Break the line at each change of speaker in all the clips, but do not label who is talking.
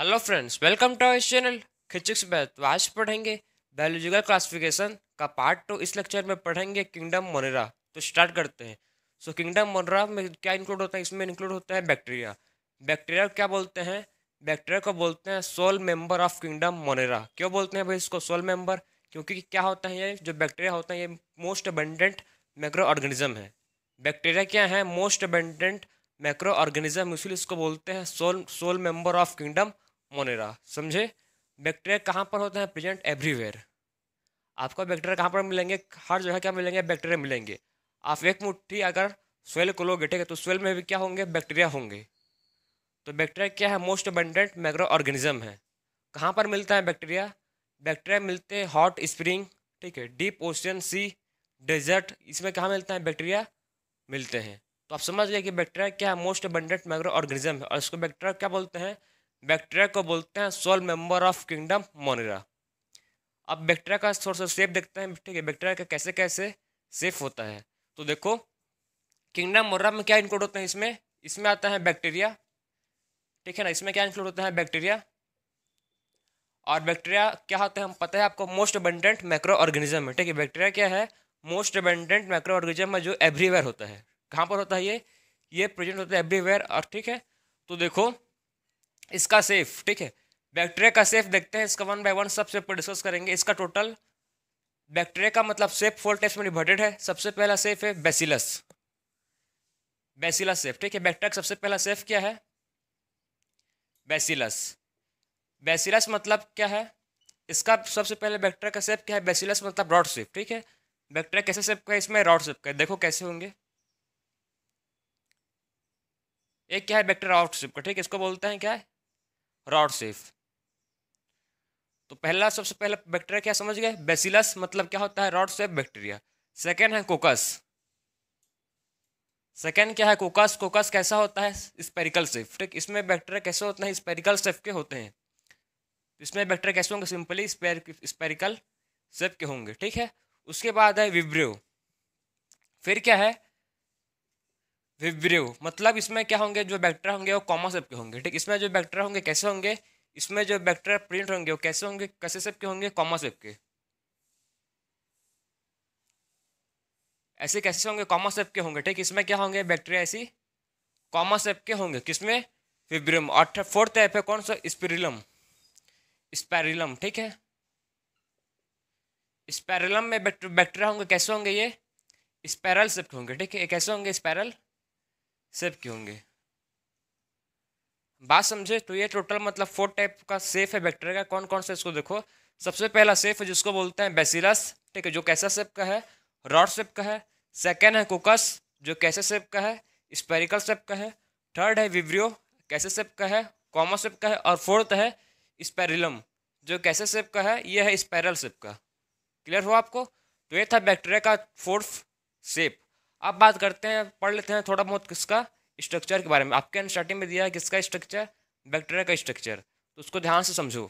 Hello friends, welcome to our channel खिचिक्स बैथ। तो आज पढ़ेंगे बायोलॉजिकल क्लासिफिकेशन का पार्ट 2। इस लेक्चर में पढ़ेंगे किंगडम मोनेरा। तो स्टार्ट करते हैं। किंगडम मोनेरा में क्या इंक्लूड होता है? इसमें इंक्लूड होता है बैक्टीरिया। बैक्टीरिया क्या बोलते हैं? बैक्टीरिया को बोलते हैं soul member of kingdom Monera. क्यों बोलते हैं भाई इसको सोल मेंबर? क्योंकि क्या होता है, ये जो बैक्टीरिया होता है ये मोस्ट अबंडेंट मैक्रो ऑर्गेनिज्म है। बैक्टीरिया क्या है? मोस्ट अबंडेंट मैक्रो ऑर्गेनिज्म, इसलिए इसको बोलते हैं sole sole member of kingdom Monera. समझे? बैक्टीरिया कहाँ पर होते हैं? Present everywhere. आपको बैक्टीरिया कहाँ पर मिलेंगे? हर जगह क्या मिलेंगे? बैक्टीरिया मिलेंगे। आप एक मुट्ठी अगर स्वेल को लोगे, ठीक है, तो स्वेल में भी क्या होंगे? बैक्टीरिया होंगे। तो बैक्टीरिया क्या है? मोस्ट अबंडेंट माइक्रो ऑर्गेनिज्म है। कहाँ पर मिलता है बैक्टीरिया? बैक्टीरिया मिलते हैं हॉट स्प्रिंग, ठीक है, डीप ओशियन, सी, डेजर्ट, इसमें कहाँ मिलता है? बैक्टीरिया मिलते हैं। तो आप समझ गए कि बैक्टीरिया क्या है? मोस्ट अबंडेंट माइक्रो ऑर्गेनिज्म है। और इसको बैक्टीरिया क्या बोलते हैं? बैक्टीरिया को बोलते हैं soul member of kingdom Monera. अब बैक्टीरिया का थोड़ा सा शेप देखते हैं, ठीक है, बैक्टीरिया का कैसे कैसे शेप होता है। तो देखो, किंगडम मोनेरा में क्या इंक्लूड होते हैं? इसमें इसमें आता है बैक्टीरिया, ठीक है ना। इसमें क्या इंक्लूड होता है? बैक्टीरिया। और बैक्टीरिया क्या होता है हम पता है आपको? मोस्ट अबंडेंट मैक्रो ऑर्गेनिज्म है, ठीक है। बैक्टीरिया क्या है? मोस्ट अबंडेंट मैक्रो ऑर्गेनिज्म है जो एवरीवेयर होता है। कहाँ पर होता है ये प्रेजेंट होता है एवरीवेयर। और ठीक है, तो देखो इसका सेफ, ठीक है, बैक्टीरिया का सेफ देखते हैं। इसका वन बाय वन सब सेफ पर डिस्कस करेंगे। इसका टोटल बैक्टीरिया का मतलब सेफ 4 टाइप्स में डिवाइडेड है। सबसे पहला सेफ है बेसिलस। बेसिलस सेफ, ठीक है। बैक्टीरिया का सबसे पहला सेफ क्या है? बेसिलस। बेसिलस मतलब क्या है? इसका सबसे पहले बैक्टीरिया का सेफ क्या है? बेसिलस मतलब रॉड सेफ, ठीक है। बैक्टीरिया कैसे सेफ का है? इसमें रॉड सेफ का है। देखो कैसे होंगे। एक क्या है? बैक्टीरिया रॉड सेफ का, ठीक है, इसको बोलते हैं क्या है? Rod safe. तो पहला सबसे पहला बैक्टीरिया क्या समझ गए? बेसिलस मतलब क्या होता है? Rod safe bacteria. सेकेंड है कोकस। सेकेंड क्या है? कोकस। कोकस कैसा होता है? स्पेरिकल सेफ, ठीक। इसमें बैक्टीरिया कैसे होते हैं? स्पेरिकल सेफ के होते हैं। इसमें बैक्टीरिया कैसे होंगे? सिंपली स्पेरिकल सेफ के होंगे, ठीक है। उसके बाद है विब्रियो। फिर क्या है? विब्रियो मतलब इसमें क्या होंगे? जो बैक्टीरिया होंगे वो कॉमा सेफ के होंगे, ठीक। इसमें जो बैक्टीरिया होंगे कैसे होंगे? इसमें जो बैक्टीरिया प्रिंट होंगे वो कैसे होंगे? कैसे सेफ के होंगे? कॉमा सेफ के। ऐसे कैसे होंगे? कॉमा सेप के होंगे, ठीक। इसमें क्या होंगे? बैक्टीरिया ऐसी कॉमा सेप के होंगे। किसमें? फिब्रियम। और फोर्थ टाइप है कौन सा? स्पिरिलम। स्पैरिलम, ठीक है। स्पैरिलम में बैक्टीरिया होंगे कैसे होंगे? ये स्पैरल सेप के होंगे, ठीक है। ये कैसे होंगे? स्पैरल सेप के होंगे। बात समझे? तो ये टोटल मतलब 4 टाइप का सेफ है बैक्टीरिया का। कौन कौन सा? इसको देखो। सबसे पहला सेफ है जिसको बोलते हैं बेसिलस, ठीक है, जो कैसा सेप का है? रॉड सेप का है। सेकेंड है कोकस, जो कैसे सेप का है? स्पेरिकल सेप का है। थर्ड है विब्रियो, कैसे सेप का है? कॉमा सेप का है। और फोर्थ है स्पेरिलम, जो कैसे सेप का है? ये है स्पायरल सेप का। क्लियर हुआ आपको? तो ये था बैक्टीरिया का फोर्थ सेप। अब बात करते हैं, पढ़ लेते हैं थोड़ा बहुत किसका स्ट्रक्चर के बारे में। आपके स्टार्टिंग में दिया है किसका स्ट्रक्चर? बैक्टीरिया का स्ट्रक्चर। तो उसको ध्यान से समझो,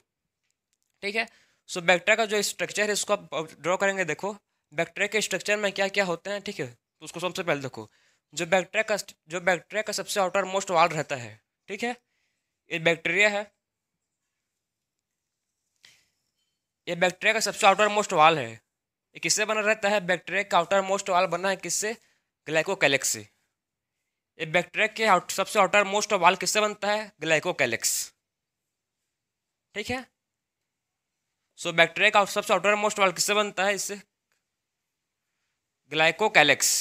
ठीक है। बैक्टीरिया का जो स्ट्रक्चर है इसको आप ड्रॉ करेंगे। देखो बैक्टीरिया के स्ट्रक्चर में क्या क्या होते हैं, ठीक है। तो उसको सबसे पहले देखो। जो बैक्टीरिया का सबसे आउटर मोस्ट वाल रहता है, ठीक है, ये बैक्टीरिया है। ये बैक्टीरिया का सबसे आउटर मोस्ट वाल है। ये किससे बना रहता है? बैक्टीरिया का आउटर मोस्ट वाल बना है किससे? ग्लाइकोकैलिक्स से। ये बैक्टीरिया के सबसे आउटर मोस्ट वाल किससे बनता है? ग्लाइकोकैलिक्स, ठीक है। बैक्टीरिया का सबसे आउटर मोस्ट वाल किससे बनता है? इससे ग्लाइकोकैलिक्स।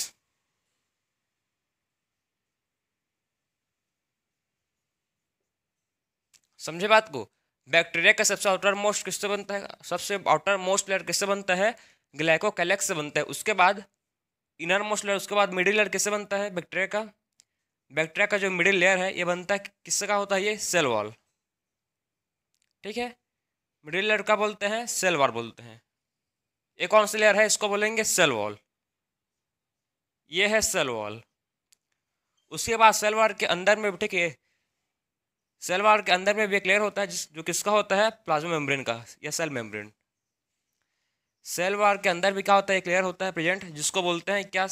समझे बात को? बैक्टीरिया का सबसे आउटर मोस्ट किससे बनता है? सबसे आउटर मोस्ट लेयर किससे बनता है? ग्लाइकोकैलिक्स से बनता है। उसके बाद इनर मोस्ट लेयर, उसके बाद मिडिल लेयर किससे बनता है? बैक्टीरिया का। बैक्टीरिया का जो मिडिल लेयर है ये बनता है किससे का होता है? ये सेल वॉल, ठीक है। मिडिल लेयर का बोलते हैं सेल वॉल बोलते हैं। एक कौन सी लेयर है? इसको बोलेंगे सेल वॉल। ये है सेल वॉल। उसके बाद सेल वॉल के अंदर में, ठीक है, सेल वॉल के अंदर में भी एक लेयर होता है जो किसका होता है? प्लाज्मा मेम्ब्रेन का या सेल मेम्ब्रेन। सेल वॉल के अंदर भी क्या होता है? एक लेयर होता है प्रेजेंट जिसको बोलते हैं क्या?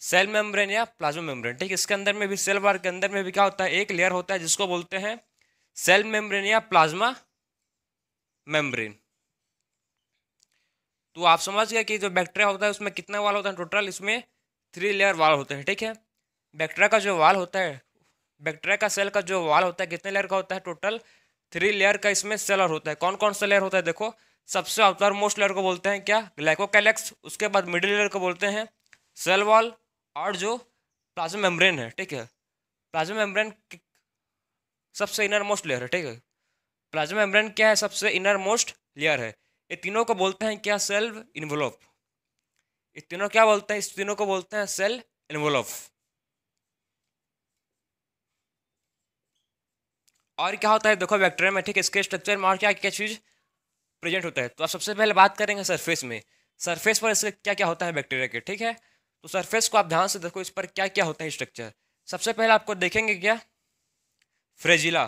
सेल मेम्ब्रेन या प्लाज्मा मेम्ब्रेन, ठीक है। इसके अंदर में भी, सेल वॉल के अंदर में भी क्या होता है? एक लेयर होता है जिसको बोलते हैं सेल मेम्ब्रेन या प्लाज्मा मेम्ब्रेन। तो आप समझ गए कि जो बैक्टीरिया होता है उसमें कितना वाल होता है टोटल, इसमें 3 लेयर वाल होते हैं, ठीक है। बैक्टीरिया का जो वाल होता है, बैक्टीरिया का सेल का जो वाल होता है कितने लेयर का होता है टोटल, 3 लेयर का इसमें सेलर होता है। कौन कौन सा लेयर होता है देखो, सबसे आउटर मोस्ट लेयर को बोलते हैं क्या, ग्लाइकोकैलेक्स। उसके बाद मिडिल लेयर को बोलते हैं सेल वॉल, और जो प्लाज्मा मेम्ब्रेन है, ठीक है, प्लाज्मा मेम्ब्रेन सबसे इनर मोस्ट लेयर है, ठीक है। प्लाज्मा मेम्ब्रेन क्या है, सबसे इनर मोस्ट लेयर है। ये तीनों को बोलते हैं क्या, सेल इन्वोलप। ये तीनों क्या बोलते हैं, इस तीनों को बोलते हैं सेल इन्वोलप। और क्या होता है देखो बैक्टीरिया में, ठीक है, इसके स्ट्रक्चर में और क्या क्या चीज प्रेजेंट होता है। तो आप सबसे पहले बात करेंगे सरफेस में, सरफेस पर इसके क्या क्या होता है बैक्टीरिया के, ठीक है। तो सरफेस को आप ध्यान से देखो, इस पर क्या क्या होता है स्ट्रक्चर। सबसे पहले आपको देखेंगे क्या, फ्लैजिला,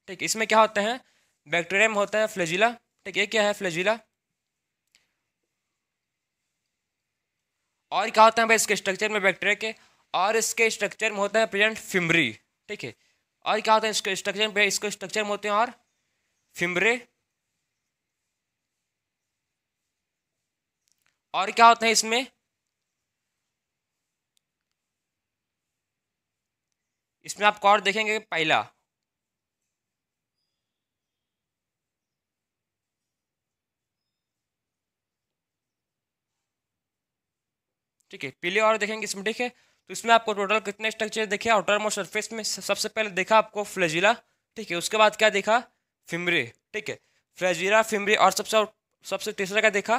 ठीक, इसमें क्या होते हैं, बैक्टीरिया में होता है फ्लैजिला, ठीक, ये क्या है फ्लैजिला। और क्या होता है भाई इसके स्ट्रक्चर में बैक्टीरिया के, और इसके स्ट्रक्चर में होता है प्रेजेंट फिम्बरी, ठीक है। और क्या होता है इसके स्ट्रक्चर में, इसके स्ट्रक्चर में होते हैं और फिम्बरे। और क्या होता है इसमें, इसमें आपको और देखेंगे पाइला, ठीक है, पीले और देखेंगे इसमें, ठीक है। तो इसमें आपको टोटल कितने स्ट्रक्चर देखे, आउटर मोस्ट सरफेस में सबसे पहले देखा आपको फ्लैजिला, ठीक है, उसके बाद क्या देखा, फिम्बरे, ठीक है, फ्लैजिला फिम्बरे, और सबसे सबसे तीसरा क्या देखा,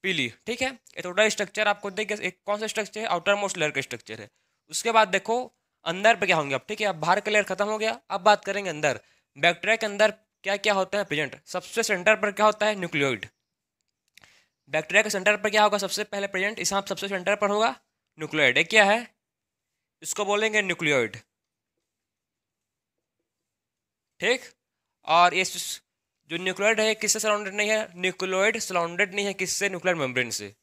पीली, ठीक है। ये टोटल स्ट्रक्चर आपको देख, एक कौन सा स्ट्रक्चर है, आउटर मोस्ट लेयर का स्ट्रक्चर है। उसके बाद देखो अंदर पे क्या होंगे अब, ठीक है, अब बाहर का लेयर खत्म हो गया, अब बात करेंगे अंदर। बैक्टीरिया के अंदर क्या क्या होता है प्रेजेंट, सबसे सेंटर पर क्या होता है, न्यूक्लियोइड। बैक्टीरिया के सेंटर पर क्या होगा सबसे पहले प्रेजेंट, इस सबसे सेंटर पर होगा न्यूक्लियोइड। ये क्या है, इसको बोलेंगे न्यूक्लियोइड, ठीक। और ये जो न्यूक्लियोइड है किससे सराउंडेड नहीं है, न्यूक्लियोइड सराउंडेड नहीं है किससे, न्यूक्लियर मेम्ब्रेन से।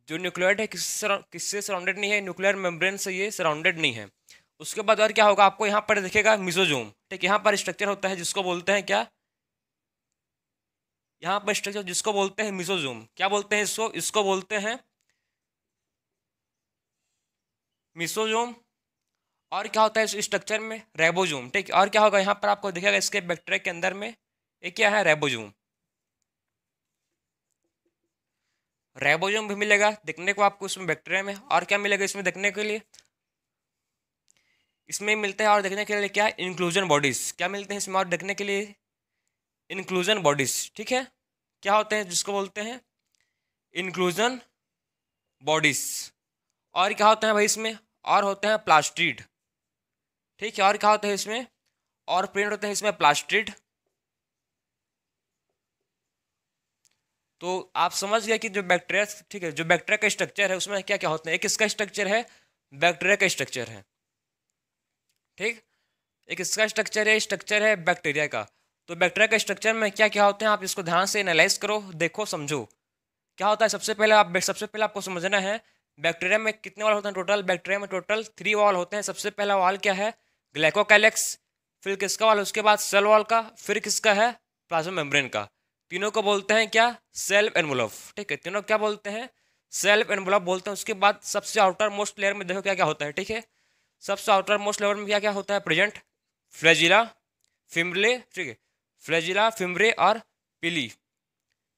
जो न्यूक्लियोइड है किससे सराउंडेड नहीं है, न्यूक्लियर मेम्ब्रेन से ये सराउंडेड नहीं है। उसके बाद और क्या होगा, आपको यहाँ पर दिखेगा मिसोजोम, ठीक, यहाँ पर स्ट्रक्चर होता है जिसको बोलते हैं क्या, यहाँ पर स्ट्रक्चर जिसको बोलते हैं मिसोजोम, क्या बोलते हैं इसको, इसको बोलते हैं मिसोजोम। और क्या होता है इस स्ट्रक्चर में, रेबोजोम, ठीक। और क्या होगा यहाँ पर आपको दिखेगा इसके बैक्टीरिया के अंदर में, ये क्या है, रेबोजोम। रेबोजोम भी मिलेगा देखने को आपको इसमें बैक्टीरिया में। और क्या मिलेगा इसमें देखने के लिए, इसमें मिलता है और देखने के लिए क्या, इंक्लूजन बॉडीज, क्या मिलते हैं इसमें और देखने के लिए, इंक्लूजन बॉडीज, ठीक है। क्या होते हैं जिसको बोलते हैं इंक्लूजन बॉडीज। और क्या होते हैं भाई इसमें, और होते हैं प्लास्टिड, ठीक है। और क्या होता है इसमें, और प्रिंट होते हैं इसमें प्लास्टिड। तो आप समझ गए कि जो बैक्टीरिया, ठीक है, जो बैक्टीरिया का स्ट्रक्चर है उसमें क्या क्या होते हैं, एक इसका स्ट्रक्चर है, बैक्टीरिया का स्ट्रक्चर है, ठीक। एक इसका स्ट्रक्चर है बैक्टीरिया का। तो बैक्टीरिया के स्ट्रक्चर में क्या क्या होते हैं, आप इसको ध्यान से एनालाइज करो, देखो समझो क्या होता है। सबसे पहले आपको समझना है बैक्टीरिया में कितने वाल होते हैं टोटल, बैक्टीरिया में टोटल 3 वाल होते हैं। सबसे पहला वाल क्या है, ग्लाइकोकैलेक्स, फिर किसका वाल, उसके बाद सेल वाल का, फिर किसका है, प्लाज्मा मेम्ब्रेन का। तीनों को बोलते हैं क्या, सेल एनवलप, ठीक है, तीनों क्या बोलते हैं, सेल्फ एनवलप बोलते हैं। उसके बाद सबसे आउटर मोस्ट लेयर में देखो क्या क्या होता है, ठीक है। सबसे आउटर मोस्ट लेयर में क्या क्या होता है प्रेजेंट, फ्लैजिला फिम्बरे, ठीक है, फ्लैजिला फिम्बरे और पिली,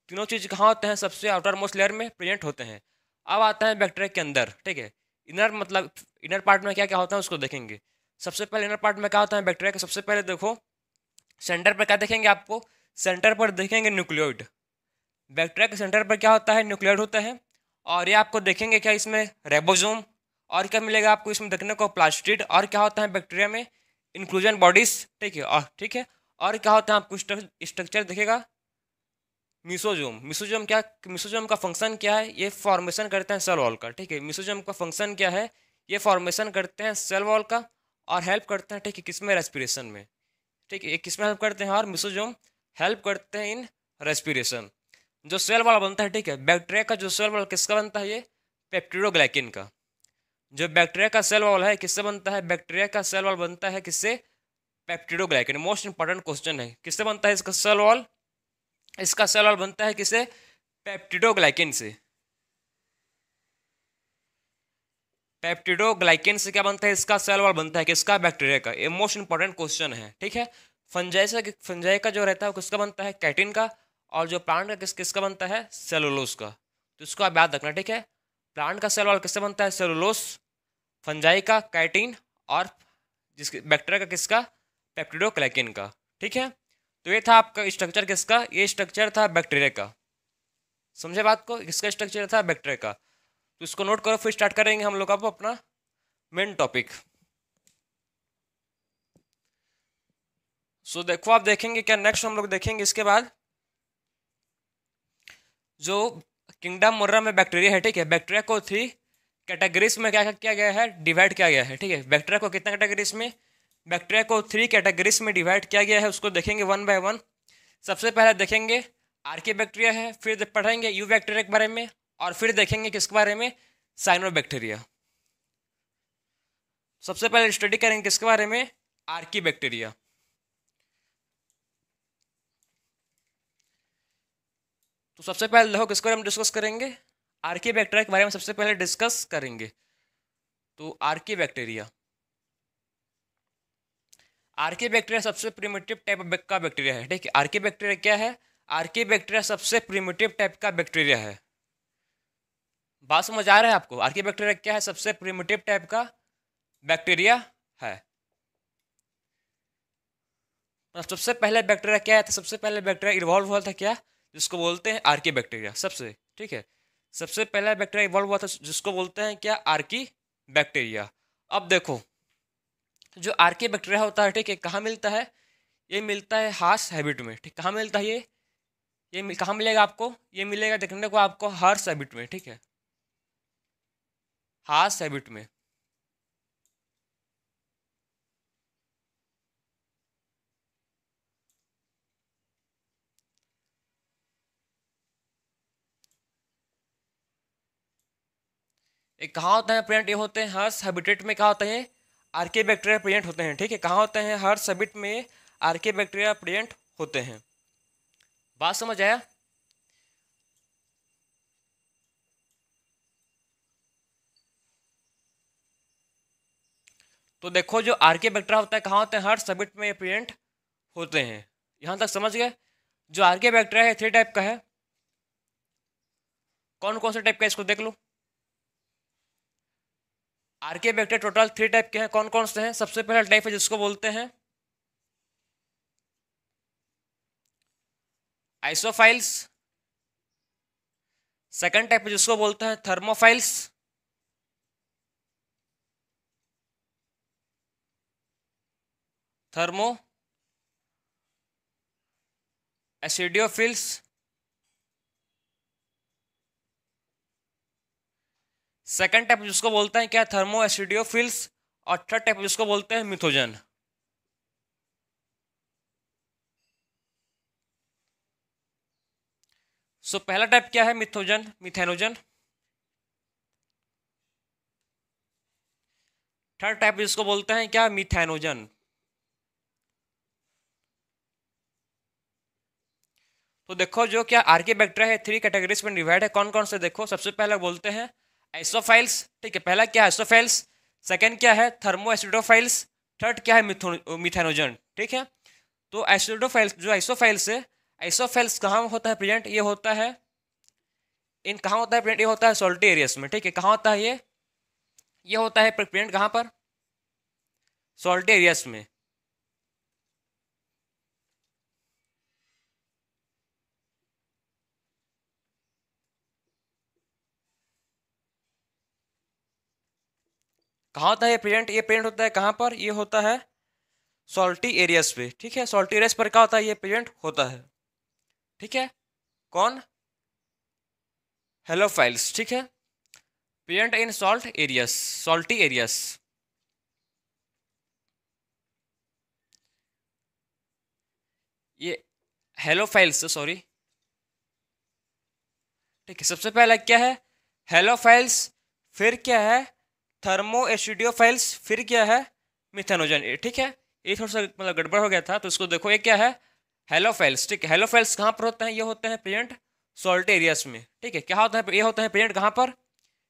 तीनों चीज कहाँ होते हैं, सबसे आउटर मोस्ट लेयर में प्रेजेंट होते हैं। अब आता है बैक्टीरिया के अंदर, ठीक है, इनर मतलब इनर पार्ट में क्या क्या होता है उसको देखेंगे। सबसे पहले इनर पार्ट में क्या होता है बैक्टीरिया का, सबसे पहले देखो सेंटर पर क्या देखेंगे आपको, सेंटर पर देखेंगे न्यूक्लियोइड। बैक्टीरिया के सेंटर पर क्या होता है, न्यूक्लियोइड होता है। और ये आपको देखेंगे क्या इसमें, रेबोसोम। और क्या मिलेगा आपको इसमें देखने को, प्लास्टिड। और क्या होता है बैक्टीरिया में, इंक्लूजन बॉडीज, ठीक है, और ठीक है। और क्या होता है आपको स्ट्रक्चर दिखेगा, मिसोजोम। मिसोजोम क्या, मिसोजोम का फंक्शन क्या है, ये फॉर्मेशन करते हैं सेल वॉल का, ठीक है। मिसोजोम का फंक्शन क्या है, ये फॉर्मेशन करते हैं सेल वॉल का और हेल्प करते हैं, ठीक है, किसमें, रेस्पिरेशन में, ठीक है, किसमें हेल्प करते हैं, और मिसोजोम हेल्प करते हैं इन रेस्पिरेशन। जो सेल वॉल बनता है, ठीक है, बैक्टीरिया का जो सेल वॉल किसका बनता है, ये पेप्टिडोग्लाइकिन का। जो बैक्टीरिया का सेल वॉल है किससे बनता है, बैक्टीरिया का सेल वॉल बनता है किससे, पेप्टिडोग्लाइकेन, मोस्ट इंपॉर्टेंट क्वेश्चन है। किससे बनता है इसका सेल वॉल? इसका सेल वॉल बनता है किसे? पेप्टिडोग्लाइकेन से। पेप्टिडोग्लाइकेन से क्या बनता है? इसका सेल वॉल बनता है किसका? बैक्टीरिया का। ये मोस्ट इंपॉर्टेंट क्वेश्चन है, ठीक है। फंजाई का जो रहता है वो किसका बनता है? कैटिन का। और जो प्लांट का किसका बनता है? सेलुलोज का। तो इसको आप याद रखना, ठीक है। प्लांट का सेल वॉल किससे बनता है? सेलुलोज। फंजाई का कैटिन। और जिसके बैक्टीरिया का किसका? पेप्टिडोग्लाइकेन का, ठीक है। तो ये था आपका स्ट्रक्चर किसका? ये स्ट्रक्चर था बैक्टीरिया का। समझे बात को? इसका स्ट्रक्चर था बैक्टीरिया का। तो इसको नोट करो, फिर स्टार्ट करेंगे हम लोग अब अपना मेन टॉपिक। सो देखो, आप देखेंगे क्या नेक्स्ट हम लोग देखेंगे इसके बाद जो किंगडम मोनेरा में बैक्टीरिया है, ठीक है। बैक्टीरिया को 3 कैटेगरीज में क्या किया गया है? डिवाइड किया गया है, ठीक है। बैक्टीरिया को कितना कैटेगरीज में? बैक्टीरिया को 3 कैटेगरीज में डिवाइड किया गया है। उसको देखेंगे वन बाय वन। सबसे पहले देखेंगे आर्की बैक्टीरिया है, फिर पढ़ेंगे यू बैक्टीरिया के बारे में, और फिर देखेंगे किसके बारे में? साइनोबैक्टीरिया। सबसे पहले स्टडी करेंगे किसके बारे में? Archie bacteria. तो सबसे पहले देखो किसके बारे में डिस्कस करेंगे? आर्की बैक्टीरिया के बारे में सबसे पहले डिस्कस करेंगे। तो आर्की बैक्टीरिया, आर्की बैक्टीरिया सबसे प्रिमिटिव टाइप का बैक्टीरिया है, ठीक है। आर्की बैक्टीरिया क्या है? आर्की बैक्टीरिया सबसे प्रिमिटिव टाइप का बैक्टीरिया है। बात समझ आ रहा है आपको? आर्की बैक्टीरिया क्या है? सबसे प्रिमिटिव टाइप का बैक्टीरिया है। सबसे पहले बैक्टीरिया क्या है? तो सबसे पहले बैक्टीरिया इवॉल्व हुआ था क्या? जिसको बोलते हैं आर्की बैक्टीरिया, सबसे, ठीक है। सबसे पहला बैक्टीरिया इवॉल्व हुआ था जिसको बोलते हैं क्या? Archie bacteria. अब देखो, जो आर्की बैक्टीरिया होता है, ठीक है, कहाँ मिलता है? ये मिलता है हार्स हैबिट में, ठीक। कहाँ मिलता है ये कहाँ मिलेगा आपको? ये मिलेगा देखने को आपको हार्स हैबिट में, ठीक है। हार्स हैबिट में। एक कहाँ होता है प्रेजेंट? ये होते हैं हर्स हैबिटेट में। क्या होता है? आर्के बैक्टीरिया प्रेजेंट होते हैं, ठीक है। कहाँ होते हैं? हर्स हैबिट में आर्के बैक्टीरिया प्रेजेंट होते हैं। बात समझ आया? तो देखो, जो आर्के बैक्टीरिया होता है कहाँ होते हैं? हर्स हैबिट में प्रेजेंट होते हैं। यहाँ तक समझ गए? जो आर्के बैक्टीरिया है 3 टाइप का है। कौन कौन से टाइप का? इसको देख लो। आर्के बैक्टीरिया टोटल 3 टाइप के हैं। कौन कौन से हैं? सबसे पहला टाइप है जिसको बोलते हैं आइसोफाइल्स। सेकंड टाइप है जिसको बोलते हैं थर्मोफाइल्स। थर्मो एसिडियोफिल्स। सेकंड टाइप जिसको बोलते हैं क्या? थर्मो एसिडियोफिल्स। और थर्ड टाइप जिसको बोलते हैं मिथोजन। सो पहला टाइप क्या है? मिथोजन, मिथेनोजन। थर्ड टाइप जिसको बोलते हैं क्या? मिथेनोजन। तो देखो, जो क्या आर्के बैक्टीरिया है 3 कैटेगरीज में डिवाइड है। कौन कौन से? देखो, सबसे पहले बोलते हैं आइसोफाइल्स, ठीक है। पहला क्या है? आइसोफाइल्स। सेकंड क्या है? Thermo acidophiles. थर्ड क्या है? मिथेनोजन, ठीक है। तो एसिडोफाइल्स, जो आइसोफाइल्स है, आइसोफाइल्स कहाँ होता है प्रेजेंट? ये होता है इन कहाँ होता है प्रेजेंट? ये होता है सॉल्टी एरियाज में, ठीक है। कहाँ होता है ये होता है प्रेजेंट कहाँ पर? सॉल्टी एरियाज में। कहाँ होता है ये प्रेजेंट? ये प्रेजेंट होता है कहाँ पर? ये होता है सॉल्टी एरियाज पे, ठीक है। सॉल्टी एरियाज पर क्या होता है? ये प्रेजेंट होता है, ठीक है। कौन? हेलोफाइल्स, ठीक है। Present in salt areas, salty areas. ये हेलोफाइल्स, सॉरी, ठीक है। सबसे पहला क्या है? हेलोफाइल्स। फिर क्या है? थर्मो एसिडियोफाइल्स। फिर क्या है? मिथेनोजन, ठीक है। ये थोड़ा सा मतलब गड़बड़ हो गया था, तो इसको देखो, ये क्या है, हेलोफेल्स। ठीक है, हेलोफेल्स कहाँ पर होते हैं, ये होते हैं प्रेजेंट सॉल्ट एरियाज में। ठीक है, क्या होता है, ये होते हैं प्रेजेंट कहाँ पर,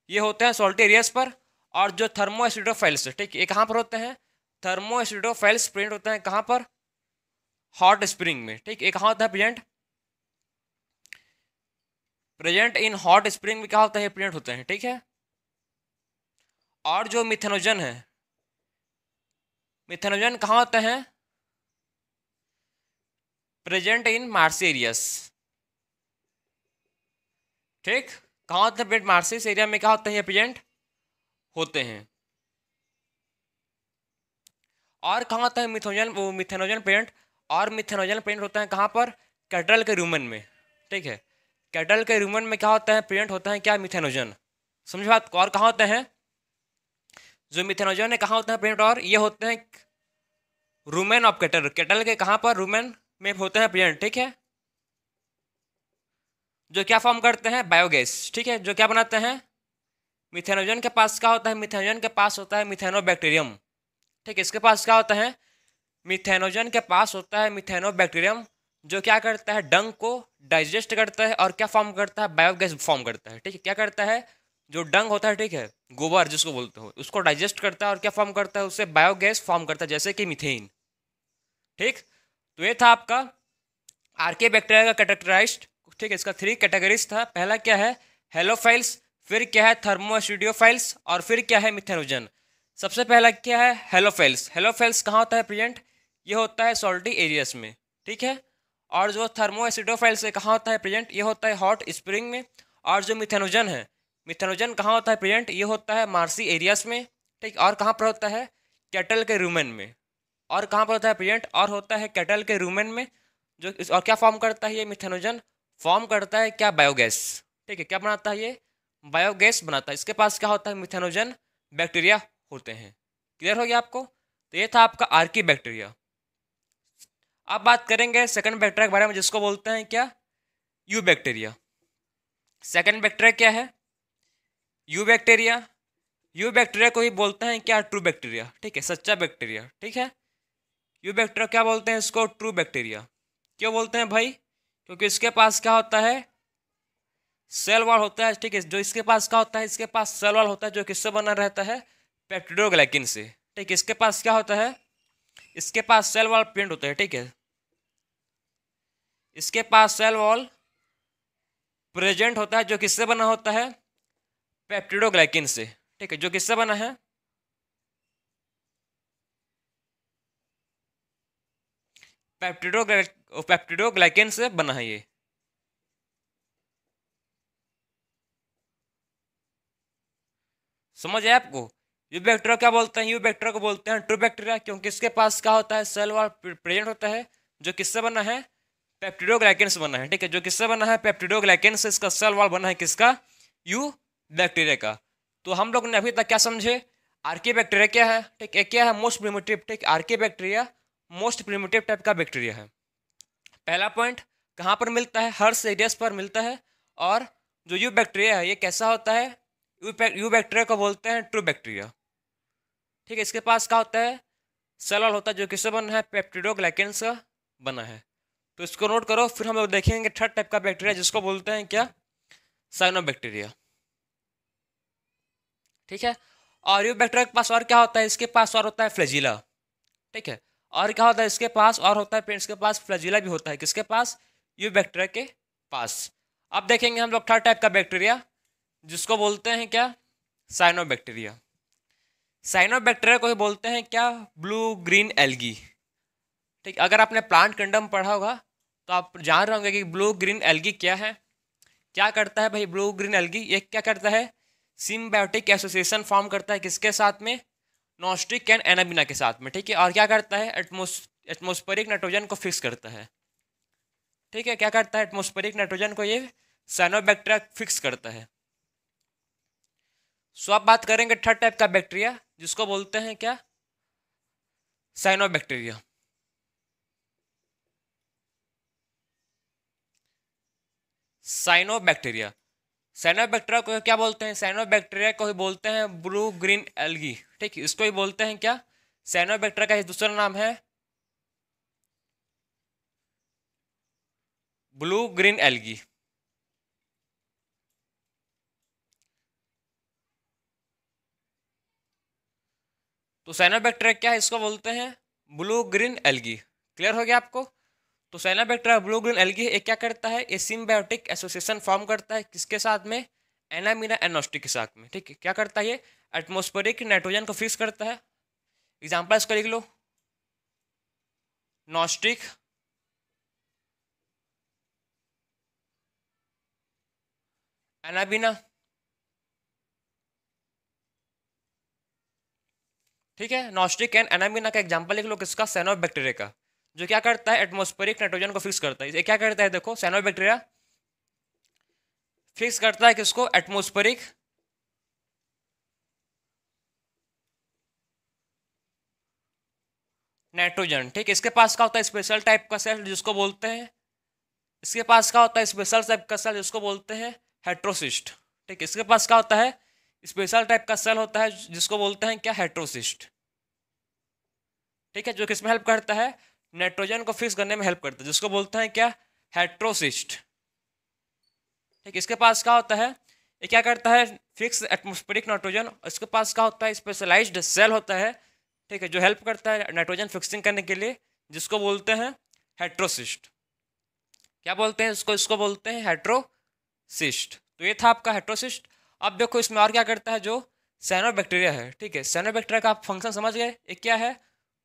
ये होते हैं सॉल्ट एरियाज पर। और जो थर्मो एसिडोफाइल्स, ठीक है, ये कहाँ पर होते हैं, थर्मो एसिडोफाइल्स प्रेजेंट होते हैं कहाँ पर, हॉट स्प्रिंग में। ठीक है, ये कहाँ होता है present, present in hot spring में क्या होता है, प्रेजेंट होते हैं। ठीक है, और जो मिथेनोजन है, मिथेनोजन कहाँ होते हैं, प्रेजेंट इन मार्स एरियस। ठीक, कहाँ होते हैं प्रेजेंट, मार्सिस एरिया में क्या होते हैं, ये प्रेजेंट होते हैं। और कहाँ होता है मिथेनोजन, वो मिथेनोजन प्रेजेंट, और मिथेनोजन प्रेजेंट होता है कहाँ पर, कैटल के रूमन में। ठीक है, कैटल के रूमन में क्या होता है, प्रेजेंट होता है क्या, मिथेनोजन। समझ बात को। और कहाँ होते हैं, जो मिथेनोजन है कहाँ होते हैं प्रेजेंट, और ये होते हैं रूमेन ऑफ कैटल, कैटल के कहाँ पर, रूमेन में होते हैं प्रेजेंट। ठीक है, जो क्या फॉर्म करते हैं, बायोगैस। ठीक है, जो क्या बनाते हैं, मिथेनोजन के पास क्या होता है, मिथेनोजन के पास होता है मिथेनोबैक्टीरियम। ठीक है, इसके पास क्या होता है, मिथेनोजन के पास होता है मिथेनोबैक्टीरियम, जो क्या करता है, डंग को डाइजेस्ट करता है और क्या फॉर्म करता है, बायोगैस फॉर्म करता है। ठीक है, क्या करता है, जो डंग होता है, ठीक है, गोबर जिसको बोलते हो, उसको डाइजेस्ट करता है और क्या फॉर्म करता है, उससे बायोगैस फॉर्म करता है, जैसे कि मीथेन। ठीक, तो ये था आपका आर्के बैक्टीरिया का कैटेगराइज्ड। ठीक है, इसका 3 कैटेगरीज था। पहला क्या है, हेलोफाइल्स, फिर क्या है, थर्मोएसिडियोफाइल्स, और फिर क्या है, मिथेनोजन। सबसे पहला क्या है, हेलोफाइल्स। हेलोफाइल्स कहाँ होता है प्रेजेंट, ये होता है सॉल्टी एरियाज में। ठीक है, और जो थर्मोएसिडोफाइल्स है कहाँ होता है प्रेजेंट, ये होता है हॉट स्प्रिंग में। और जो मिथेनोजन है, मिथेनोजन कहाँ होता है प्रेजेंट, ये होता है मार्सी एरियाज में। ठीक, और कहाँ पर होता है, कैटल के रूमेन में। और कहाँ पर होता है प्रेजेंट, और होता है कैटल के रूमेन में। जो और क्या फॉर्म करता है, ये मिथेनोजन फॉर्म करता है क्या, बायोगैस। ठीक है, क्या बनाता है, ये बायोगैस बनाता है। इसके पास क्या होता है, मिथेनोजन बैक्टीरिया होते हैं। क्लियर हो गया आपको, तो ये था आपका आर्की बैक्टीरिया। अब बात करेंगे सेकंड बैक्टीरिया के बारे में, जिसको बोलते हैं क्या, यू बैक्टीरिया। सेकंड बैक्टीरिया क्या है, यू बैक्टीरिया। यू बैक्टीरिया को ही बोलते हैं क्या, ट्रू बैक्टीरिया। ठीक है, सच्चा बैक्टीरिया। ठीक है, यू बैक्टीरिया क्या बोलते हैं इसको, ट्रू बैक्टीरिया। क्यों बोलते हैं भाई, क्योंकि इसके पास क्या होता है, सेल वॉल होता है। ठीक है, जो इसके पास क्या होता है, इसके पास सेल वॉल होता है, जो किससे बना रहता है, पेप्टिडोग्लाइकिन से। ठीक, इसके पास क्या होता है, इसके पास सेल वॉल प्रिंट होता है। ठीक है, इसके पास सेल वॉल प्रेजेंट होता है, जो किससे बना होता है, पेप्टिडोग्लाइकिन से। ठीक है, जो किससे बना है, पेप्टिडोग्लाइकिन से बना है ये। समझ आया आपको। यू बैक्टीरिया क्या बोलते हैं, यू बैक्टीरिया को बोलते हैं ट्रू बैक्टीरिया, क्योंकि इसके पास क्या होता है, सेल वॉल प्रेजेंट होता है, जो किससे बना है, पेप्टिडोग्लाइकिन से बना है। ठीक है, जो किससे बना है, पेप्टिडोग्लाइकिन से इसका सेल वॉल बना है, किसका, यू बैक्टीरिया का। तो हम लोग ने अभी तक क्या समझे, आर्की बैक्टीरिया क्या है। ठीक है, क्या है, मोस्ट प्रिमिटिव। ठीक, Archie bacteria most primitive type का बैक्टीरिया है। पहला पॉइंट, कहाँ पर मिलता है, हर एरियाज पर मिलता है। और जो यू बैक्टीरिया है, ये कैसा होता है, यू बैक्टीरिया को बोलते हैं ट्रू बैक्टीरिया। ठीक है, इसके पास क्या होता है, सेल वॉल होता है, जो किससे बना है, पेप्टिडोग्लाइकेन से बना है। तो इसको नोट करो। फिर हम लोग देखेंगे थर्ड टाइप का बैक्टीरिया, जिसको बोलते हैं क्या, साइनोबैक्टीरिया। ठीक है, और यू बैक्टीरिया के पास और क्या होता है, इसके पास और होता है फ्लैजिला। ठीक है, और क्या होता है इसके पास, और होता है इसके पास फ्लैजिला भी होता है, किसके पास, यू बैक्टीरिया के पास। अब देखेंगे हम लोग थर्ड टाइप का बैक्टीरिया, जिसको बोलते हैं क्या, साइनोबैक्टीरिया। साइनोबैक्टीरिया को ही बोलते हैं क्या, ब्लू ग्रीन एल्गी। ठीक, अगर आपने प्लांट किंगडम पढ़ा होगा तो आप जान रहे होंगे कि ब्लू ग्रीन एल्गी क्या है। क्या करता है भाई, ब्लू ग्रीन एल्गी ये क्या करता है, सिम्बायोटिक एसोसिएशन फॉर्म करता है, किसके साथ में, नॉस्टिक एंड एनाबिना के साथ में। ठीक है, और क्या करता है, एटमोस्फेरिक नाइट्रोजन को फिक्स करता है। ठीक है, क्या करता है, एटमोस्फेरिक नाइट्रोजन को ये साइनोबैक्टीरिया फिक्स करता है। सो अब बात करेंगे थर्ड टाइप का बैक्टीरिया, जिसको बोलते हैं क्या, साइनोबैक्टीरिया। साइनोबैक्टीरिया, साइनोबैक्टीरिया को क्या बोलते हैं, साइनोबैक्टीरिया को ही बोलते हैं ब्लू ग्रीन एल्गी। ठीक है, इसको ही बोलते हैं क्या, साइनोबैक्टीरिया का दूसरा नाम है ब्लू ग्रीन एल्गी। तो साइनोबैक्टीरिया क्या है, इसको बोलते हैं ब्लू ग्रीन एल्गी। क्लियर हो गया आपको? तो साइनोबैक्टीरिया ब्लू ग्रीन एल्गी ये क्या करता है, ये सिम्बायोटिक एसोसिएशन फॉर्म करता है किसके साथ में, एनामीना एनोस्टिक के साथ में। ठीक है, क्या करता है ये, एटमोस्फेरिक नाइट्रोजन को फिक्स करता है। एग्जाम्पल इसका लिख लो, नॉस्टिक, एनाबीना। ठीक है, नॉस्टिक एंड एनाबीना का एग्जाम्पल लिख लो किसका, साइनोबैक्टीरिया का, जो क्या करता है एटमोस्फेरिक नाइट्रोजन को फिक्स करता है। ये क्या करता है, देखो साइनोबैक्टीरिया फिक्स करता है किसको, एटमोस्फेरिक नाइट्रोजन। ठीक है, इसके पास क्या होता है, स्पेशल टाइप का सेल जिसको बोलते हैं, इसके पास क्या होता है, स्पेशल टाइप का सेल जिसको बोलते हैं हेट्रोसिस्ट। ठीक है, इसके पास क्या होता है, स्पेशल टाइप का सेल होता है जिसको बोलते हैं क्या, हेट्रोसिस्ट। ठीक है, जो किसमें हेल्प करता है, नाइट्रोजन को फिक्स करने में हेल्प करता है, जिसको बोलते हैं क्या, हेट्रोसिस्ट। ठीक, इसके पास क्या होता है, ये क्या करता है, फिक्स एटमोस्फेरिक नाइट्रोजन। इसके पास क्या होता है, स्पेशलाइज्ड सेल होता है। ठीक है, जो हेल्प करता है नाइट्रोजन फिक्सिंग करने के लिए, जिसको बोलते हैं हेट्रोसिस्ट। क्या बोलते हैं इसको, इसको बोलते हैं हेट्रोसिस्ट। तो ये था आपका हेट्रोसिस्ट। अब देखो इसमें और क्या करता है, जो साइनोबैक्टीरिया है। ठीक है, साइनोबैक्टीरिया का आप फंक्शन समझ गए, ये क्या है,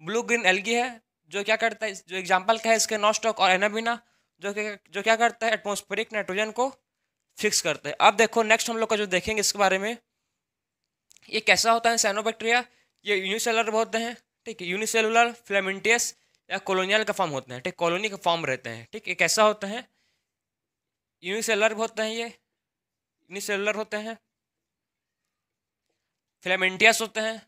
ब्लू ग्रीन एल्गी है, जो क्या करता है, जो एग्जाम्पल क्या है इसके, नॉस्टॉक और एनाबिना, जो क्या करता है, एटमोस्फेरिक नाइट्रोजन को फिक्स करते हैं। अब देखो नेक्स्ट हम लोग का जो देखेंगे इसके बारे में, ये कैसा होता है साइनोबैक्टीरिया, ये यूनिसेलुलर होते हैं। ठीक है, यूनिसेलुलर, फिलामेंटियस या कॉलोनियल का फॉर्म होते हैं। ठीक, कॉलोनी का फॉर्म रहते हैं। ठीक, ये कैसा होता है, यूनिसेलुलर होते हैं, ये यूनिसेलुलर होते हैं, फिलामेंटियस होते हैं।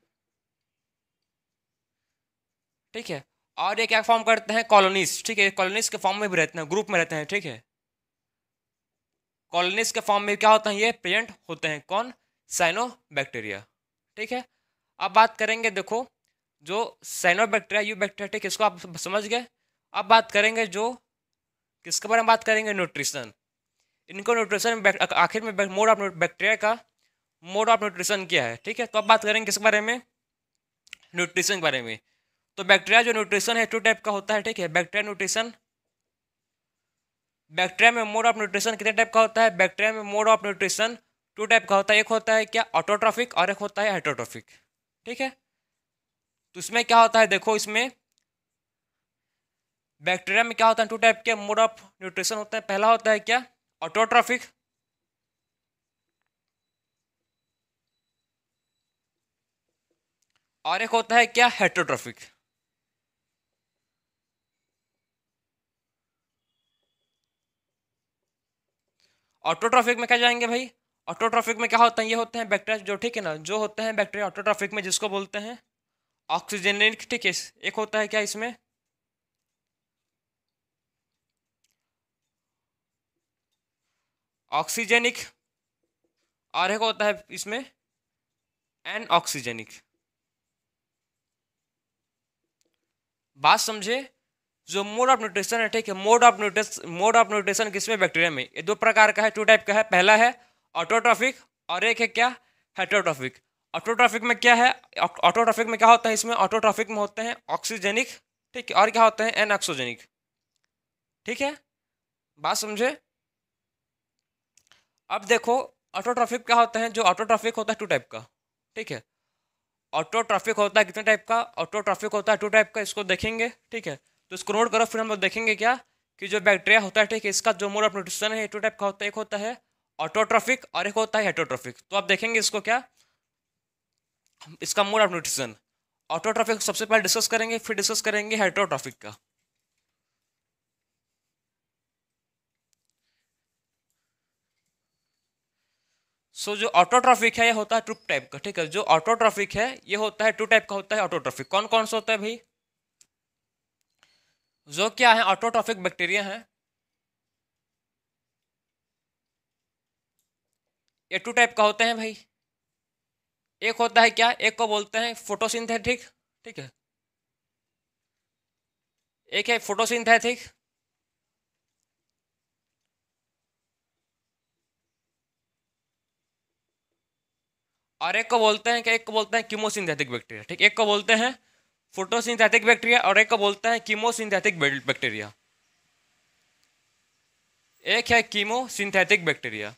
ठीक है, और ये क्या फॉर्म करते हैं, कॉलोनीज। ठीक है, कॉलोनीज के फॉर्म में भी रहते हैं, ग्रुप में रहते हैं। ठीक है, कॉलोनीज के फॉर्म में क्या होता है, ये प्रेजेंट होते हैं, कौन, साइनोबैक्टीरिया। ठीक है, अब बात करेंगे, देखो जो साइनोबैक्टीरिया, यू बैक्टीरिया, ठीक है, इसको आप समझ गए। अब बात करेंगे जो किसके बारे में बात करेंगे, न्यूट्रिशन। इनको न्यूट्रिशन आखिर में मोड ऑफ बैक्टीरिया का मोड ऑफ न्यूट्रिशन क्या है। ठीक है, तो अब बात करेंगे किसके बारे में, न्यूट्रिशन के बारे में। तो बैक्टीरिया जो न्यूट्रिशन है टू टाइप का होता है। ठीक है, बैक्टीरिया न्यूट्रिशन, बैक्टीरिया में मोड ऑफ न्यूट्रिशन कितने टाइप का होता है, बैक्टीरिया में mode of nutrition two type का होता है। एक होता है क्या, ऑटोट्रॉफिक, और एक होता है हेटरोट्रॉफिक। ठीक है, तो इसमें क्या होता है, देखो इसमें बैक्टीरिया में क्या होता है, टू टाइप के मोड ऑफ न्यूट्रिशन होता है। पहला होता है क्या, ऑटोट्रॉफिक, और एक होता है क्या, हेटरोट्रॉफिक। ऑटोट्रॉफिक में क्या जाएंगे भाई, ऑटोट्रॉफिक में क्या होता है, ये होते हैं बैक्टीरिया जो, ठीक है ना, जो होते हैं बैक्टीरिया ऑटोट्रॉफिक में, जिसको बोलते हैं ऑक्सीजनिक। ठीक है, एक होता है क्या इसमें, ऑक्सीजेनिक, और एक होता है इसमें एन ऑक्सीजेनिक। बात समझे, जो मोड ऑफ न्यूट्रिशन है, ठीक है, मोड ऑफ न्यूट्रिशन किसमें, बैक्टीरिया में, ये दो प्रकार का है, टू टाइप का है। पहला है ऑटोट्रॉफिक, और एक है क्या, हेटरोट्रॉफिक। ऑटोट्रॉफिक में क्या है, ऑटोट्रॉफिक में क्या होता है, इसमें ऑटोट्रॉफिक में होते हैं ऑक्सीजेनिक। ठीक है, और क्या होते हैं, एन ऑक्सीजेनिक। ठीक है, बात समझे। अब देखो ऑटोट्रॉफिक क्या होता है, जो ऑटोट्रॉफिक होता है टू टाइप का। ठीक है, ऑटोट्रॉफिक होता है कितने टाइप का, ऑटोट्रॉफिक होता है टू टाइप का, इसको देखेंगे। ठीक है, तो इसको नोट करो, फिर हम लोग देखेंगे क्या, कि जो बैक्टीरिया होता है, ठीक है, इसका जो मोड ऑफ न्यूट्रिशन है टू टाइप का होता है। एक होता है ऑटोट्रॉफिक, और एक होता है हेटरोट्रॉफिक। तो आप देखेंगे इसको क्या, इसका मोड ऑफ न्यूट्रिशन। ऑटोट्रॉफिक सबसे पहले डिस्कस करेंगे, फिर डिस्कस करेंगे हेटरोट्रॉफिक का। सो जो ऑटोट्रॉफिक है ये होता है टू टाइप का। ठीक है, जो ऑटोट्रॉफिक है ये होता है टू टाइप का होता है ऑटोट्रॉफिक। कौन कौन सा होता है भाई, जो क्या है ऑटोट्रॉफिक बैक्टीरिया है, ये टू टाइप का होते हैं भाई। एक होता है क्या, एक को बोलते हैं फोटोसिंथेटिक। ठीक है, एक है फोटोसिंथेटिक, और एक को बोलते हैं क्या, एक को बोलते हैं कीमोसिंथेटिक बैक्टीरिया। ठीक, एक को बोलते हैं फोटोसिंथेटिक बैक्टीरिया और एक को बोलते हैं कीमोसिंथेटिक बैक्टीरिया। एक है कीमोसिंथेटिक बैक्टीरिया।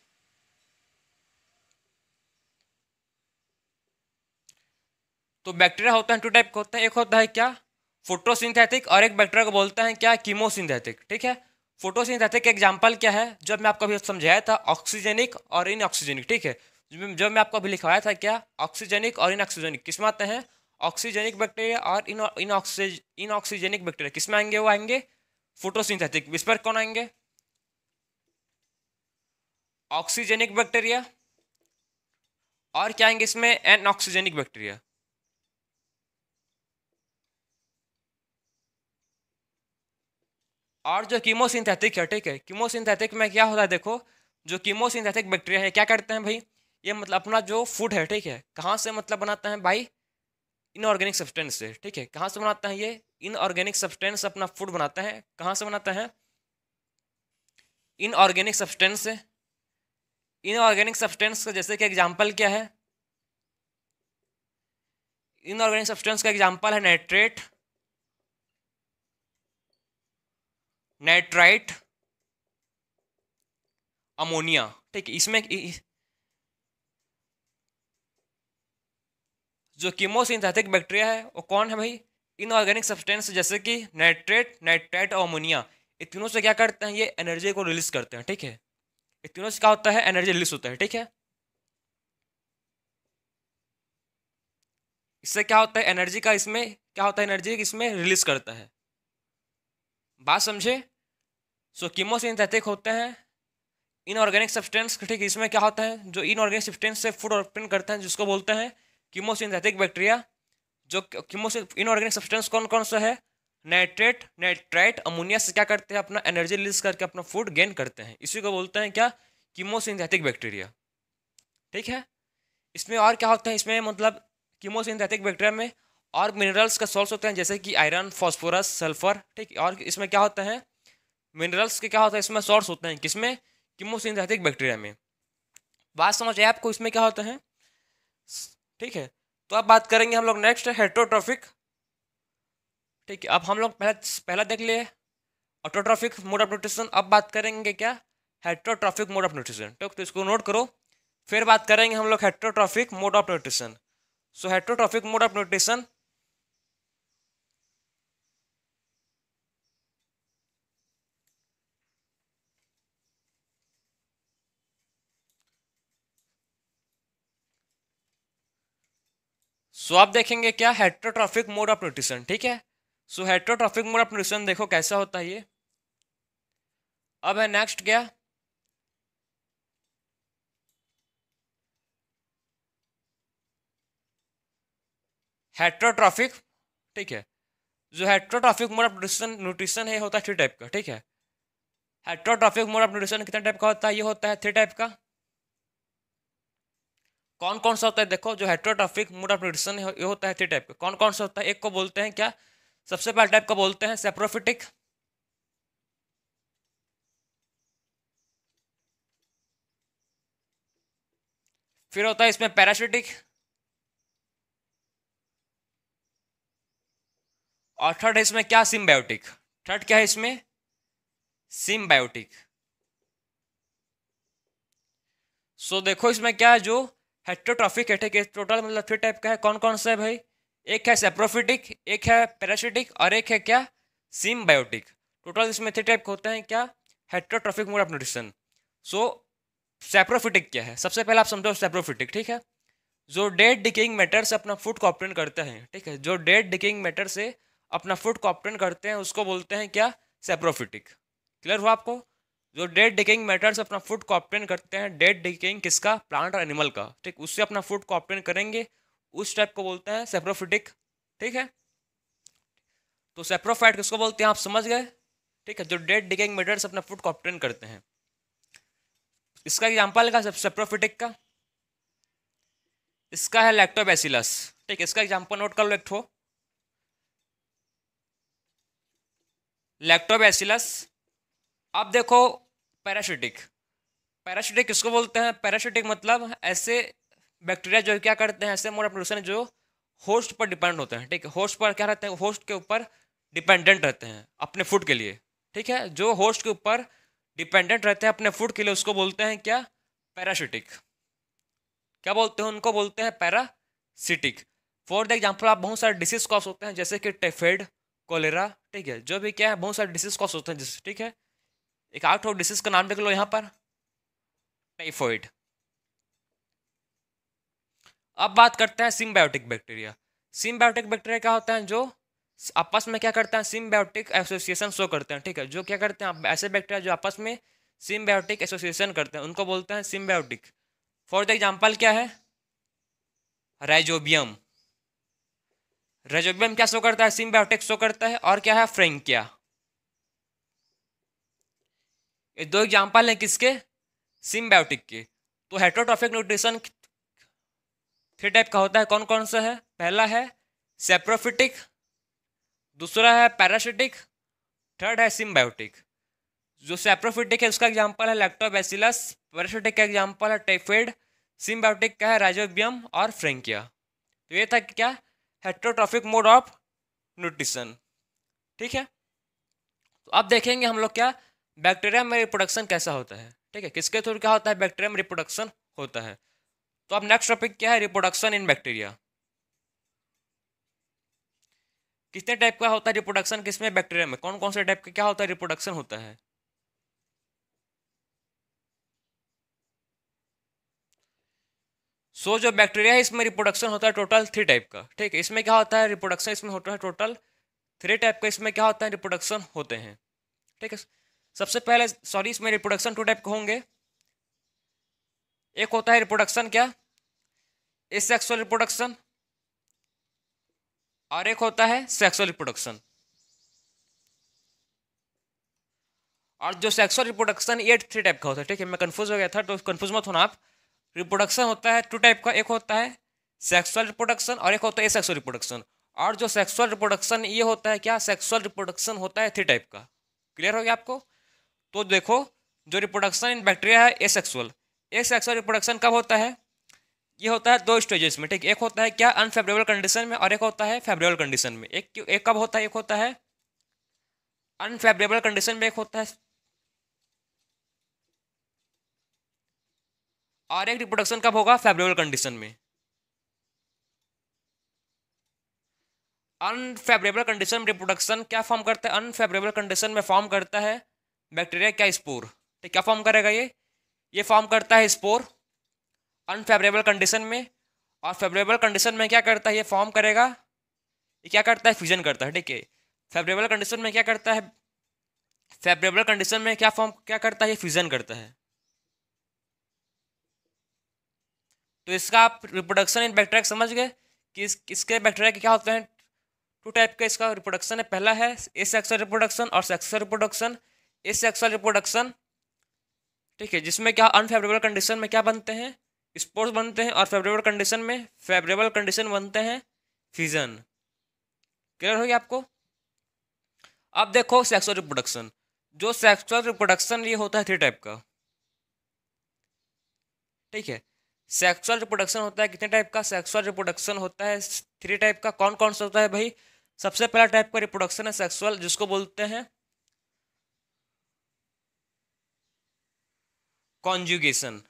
तो बैक्टीरिया होता है टू टाइप के होते हैं, एक होता है क्या फोटोसिंथेटिक और एक बैक्टीरिया को बोलते हैं क्या कीमोसिंथेटिक। ठीक है, फोटोसिंथेटिक एग्जांपल क्या है, जो मैं आपको अभी समझाया था, ऑक्सीजेनिक और इनऑक्सीजेनिक। ठीक है, जो मैं आपको अभी लिखवाया था क्या, ऑक्सीजेनिक और इनऑक्सीजेनिक किस में आते हैं, ऑक्सीजेनिक बैक्टीरिया और इनऑक्सीजेनिक बैक्टीरिया किस में आएंगे, वो आएंगे फोटोसिंथेटिक। इस पर कौन आएंगे, ऑक्सीजेनिक बैक्टीरिया, और क्या आएंगे इसमें, एनऑक्सीजेनिक बैक्टीरिया। और जो कीमोसिंथेटिक है, ठीक है, कीमोसिंथेटिक में क्या होता है, देखो जो कीमोसिंथेटिक बैक्टीरिया है क्या करते हैं भाई, ये मतलब अपना जो फूड है, ठीक है, कहाँ से मतलब बनाता है भाई, इनऑर्गेनिक सब्सटेंस से। ठीक है, कहाँ से बनाता है ये, इनऑर्गेनिक सब्सटेंस अपना फूड बनाता है, कहाँ से बनाता है, इनऑर्गेनिक सब्सटेंस से। इनऑर्गेनिक सब्सटेंस का जैसे कि एग्जाम्पल क्या है, इनऑर्गेनिक सब्सटेंस का एग्जाम्पल है नाइट्रेट, नाइट्राइट, अमोनिया। ठीक है, इसमें जो कीमोसिंथेटिक बैक्टीरिया है वो कौन है भाई, इनऑर्गेनिक सब्सटेंस जैसे कि नाइट्रेट, नाइट्राइट और अमोनिया। ये तीनों से क्या करते हैं, ये एनर्जी को रिलीज करते हैं। ठीक है, ये तीनों से क्या होता है, एनर्जी रिलीज होता है। ठीक है, इससे क्या होता है, एनर्जी का इसमें क्या होता है, एनर्जी इसमें रिलीज करता है। बात समझे। सो कीमोसिंथेटिक होते हैं इनऑर्गेनिक सब्सटेंस। ठीक है, इसमें क्या होता है, जो इनऑर्गेनिक सब्सटेंस से फूड ऑब्टेन करते हैं जिसको बोलते हैं कीमोसिंथेटिक बैक्टीरिया। जो इनऑर्गेनिक सब्सटेंस कौन कौन सा है, नाइट्रेट, नाइट्राइट, अमोनिया से क्या करते हैं, अपना एनर्जी रिलीज करके अपना फूड गेन करते हैं। इसी को बोलते हैं क्या, कीमोसिंथेटिक बैक्टीरिया। ठीक है, इसमें और क्या होता है, इसमें मतलब कीमोसिंथेटिक बैक्टीरिया में और मिनरल्स का सोर्स होते हैं जैसे कि आयरन, फास्फोरस, सल्फर। ठीक, और इसमें क्या होता है, मिनरल्स के क्या होता है इसमें सोर्स होते हैं, किसमें, कीमोसिंथेटिक बैक्टीरिया में। बात समझ आए आपको, इसमें क्या होता है। ठीक है, तो अब बात करेंगे हम लोग नेक्स्ट हेटेरोट्रॉफिक। ठीक है, अब हम लोग पहला पहला देख लिए ऑटोट्रॉफिक मोड ऑफ न्यूट्रिशन। अब बात करेंगे क्या, हेटेरोट्रॉफिक मोड ऑफ न्यूट्रिशन। तो इसको नोट करो, फिर बात करेंगे हम लोग heterotrophic mode of nutrition. So heterotrophic mode of nutrition, so आप देखेंगे क्या, हेटेरोट्रॉफिक मोड ऑफ न्यूट्रिशन। ठीक है, so heterotrophic mode of nutrition देखो कैसा होता है ये। अब है नेक्स्ट क्या, हेटेरोट्रॉफिक। ठीक है, जो हेटेरोट्रॉफिक मोड ऑफ न्यूट्रिशन है होता है थ्री टाइप का। ठीक है, हेटेरोट्रॉफिक मोड ऑफ न्यूट्रिशन कितने टाइप का होता है, ये होता है थ्री टाइप का। कौन कौन सा होता है, देखो जो हेटेरोट्रॉफिक मोड ऑफ न्यूट्रिशन है ये होता है थ्री टाइप का। कौन कौन सा होता है, एक को बोलते हैं क्या, सबसे पहला टाइप को बोलते हैं सेप्रोफिटिक। फिर होता है इसमें पैरासिटिक, और थर्ड है इसमें क्या, सिम्बायोटिक। थर्ड क्या है इसमें, सिम्बायोटिक। सो देखो इसमें क्या है, जो हेटेरोट्रॉफिक है, ठीक है, टोटल मतलब थ्री टाइप का है। कौन कौन सा है भाई, एक है सेप्रोफिटिक, एक है पैरासिटिक और एक है क्या, सिम्बायोटिक। टोटल इसमें थ्री टाइप के होते हैं क्या, heterotrophic mode of nutrition. So saprophytic क्या है, सबसे पहले आप समझो सेप्रोफिटिक। ठीक है, जो डेड डिकेइंग मैटर से अपना फूड को ऑब्टेन करते हैं। ठीक है, जो डेड डिकेइंग मैटर से अपना फूड को ऑब्टेन करते हैं उसको बोलते हैं क्या, सेप्रोफिटिक। क्लियर हुआ आपको, जो डेड डिकेइंग मैटर से अपना फूड को ऑब्टेन करते हैं, डेड डिकेइंग किसका, प्लांट और एनिमल का। ठीक, उससे अपना फूड को ऑब्टेन करेंगे, उस टाइप को बोलते हैं सेप्रोफिटिक। ठीक है, तो सेप्रोफाइट किसको बोलते हैं आप समझ गए। ठीक है, जो डेड डिकेइंग मैटर से अपना फूड को ऑब्टेन करते हैं। इसका एग्जाम्पल का सेप्रोफिटिक का, इसका है लैक्टोबैसिलस। ठीक, इसका एग्जाम्पल नोट कर लो एक ठो, लैक्टोबैसिलस। अब देखो पैरासिटिक, पैरासिटिक किसको बोलते हैं, पैरासिटिक मतलब ऐसे बैक्टीरिया जो क्या करते हैं, ऐसे मोड ऑफ रिप्रोडक्शन जो होस्ट पर डिपेंड होते हैं, ठीक है। होस्ट पर क्या रहते हैं, होस्ट के ऊपर डिपेंडेंट रहते हैं अपने फूड के लिए, ठीक है। जो होस्ट के ऊपर डिपेंडेंट रहते हैं अपने फूड के लिए उसको बोलते हैं क्या, पैरासिटिक। क्या बोलते हैं उनको, बोलते हैं पैरासिटिक। फॉर द एग्जाम्पल आप बहुत सारे डिसीज कॉज होते हैं जैसे कि टाइफाइड, कोलेरा, ठीक है, जो भी क्या है बहुत सारे डिसीज कॉज होते हैं जिस, ठीक है। एक आउट ऑफ डिसीज का नाम देख लो यहाँ पर, टाइफाइड। अब बात करते हैं सिम्बायोटिक बैक्टीरिया। सिम्बायोटिक बैक्टीरिया क्या होता है, जो आपस में क्या करते हैं, सिम्बायोटिक एसोसिएशन शो करते हैं, ठीक है। जो क्या करते हैं, ऐसे बैक्टीरिया जो आपस में सिम्बायोटिक एसोसिएशन करते हैं उनको बोलते हैं सिम्बायोटिक। फॉर द एग्जाम्पल क्या है, राइजोबियम। राइजोबियम क्या शो करता है, सिम्बायोटिक शो करता है। और क्या है, फ्रेंकिया। ये दो एग्जाम्पल हैं किसके, सिम्बायोटिक के। तो हेटरोट्रॉफिक न्यूट्रिशन 3 टाइप का होता है, कौन कौन सा है, पहला है सेप्रोफिटिक, दूसरा है पैरासिटिक, थर्ड है सिम्बायोटिक। जो सेप्रोफिटिक है उसका एग्जांपल है लैक्टोबैसिलस, पैरासिटिक का एग्जांपल है टाइफाइड, सिम्बायोटिक का है राइजोबियम और फ्रेंकिया। तो ये था क्या, हेटरोट्रॉफिक मोड ऑफ न्यूट्रिशन, ठीक है। तो अब देखेंगे हम लोग क्या, बैक्टीरिया में रिप्रोडक्शन कैसा होता है, ठीक है, किसके थ्रू क्या होता है, बैक्टीरिया में रिप्रोडक्शन होता है। तो अब नेक्स्ट टॉपिक क्या है, रिप्रोडक्शन इन बैक्टीरिया। कितने टाइप का होता है रिप्रोडक्शन, किसमें, बैक्टीरिया में कौन कौन से टाइप का क्या होता है, रिप्रोडक्शन होता है। जो बैक्टीरिया है इसमें रिप्रोडक्शन होता है टोटल 3 टाइप का, ठीक है। इसमें क्या होता है, रिप्रोडक्शन इसमें होता है टोटल 3 टाइप का। इसमें क्या होता है, रिप्रोडक्शन होते हैं, ठीक है। सबसे पहले सॉरी, इसमें रिप्रोडक्शन 2 टाइप के होंगे। एक होता है रिप्रोडक्शन क्या, एसेक्सुअल रिप्रोडक्शन, और एक होता है सेक्सुअल रिप्रोडक्शन। और जो सेक्सुअल रिप्रोडक्शन ये 3 टाइप का होता है, ठीक है। मैं कंफ्यूज हो गया था तो कंफ्यूज मत होना आप। रिप्रोडक्शन होता है 2 टाइप का, एक होता है सेक्सुअल रिप्रोडक्शन और एक होता है एसेक्सुअल रिप्रोडक्शन। और जो सेक्सुअल रिप्रोडक्शन ये होता है क्या, सेक्सुअल रिप्रोडक्शन होता है 3 टाइप का। क्लियर हो गया आपको। तो देखो, जो रिप्रोडक्शन इन बैक्टीरिया है एसेक्सुअल, एसेक्सुअल रिप्रोडक्शन कब होता है, ये होता है 2 स्टेजेस में, ठीक। एक होता है क्या, अनफेवरेबल कंडीशन में, और एक होता है फेवरेबल कंडीशन में। एक कब होता है, एक होता है अनफेवरेबल कंडीशन में, एक होता है, और एक रिप्रोडक्शन कब होगा, फेवरेबल कंडीशन में। अनफेवरेबल कंडीशन में रिप्रोडक्शन क्या फॉर्म करता है, अनफेवरेबल कंडीशन में फॉर्म करता है बैक्टीरिया क्या, स्पोर। तो क्या फॉर्म करेगा ये फॉर्म करता है स्पोर अनफेवरेबल कंडीशन में। और फेवरेबल कंडीशन में क्या करता है, ये फॉर्म करेगा, ये क्या करता है, फ्यूजन करता है, ठीक है। फेवरेबल कंडीशन में क्या करता है, फेवरेबल कंडीशन में क्या करता है, ये फ्यूजन करता है। तो इसका आप रिप्रोडक्शन इन बैक्टीरिया समझ गए कि इसके बैक्टीरिया के क्या होते हैं, 2 टाइप का इसका रिप्रोडक्शन है। पहला है एसेक्सुअल रिप्रोडक्शन और सेक्सुअल रिप्रोडक्शन। एसेक्सुअल रिप्रोडक्शन, ठीक है, जिसमें क्या अनफेवरेबल कंडीशन में क्या बनते हैं, स्पोर्स बनते हैं, और फेवरेबल कंडीशन बनते हैं फ्यूजन। क्लियर हो गया आपको। अब देखो सेक्सुअल रिप्रोडक्शन। जो सेक्सुअल रिप्रोडक्शन ये होता है 3 टाइप का, ठीक है। सेक्सुअल रिप्रोडक्शन होता है कितने टाइप का, सेक्सुअल रिप्रोडक्शन होता है 3 टाइप का। कौन कौन सा होता है भाई, सबसे पहला टाइप का रिप्रोडक्शन है सेक्सुअल, जिसको बोलते हैं कॉन्जुगेशन।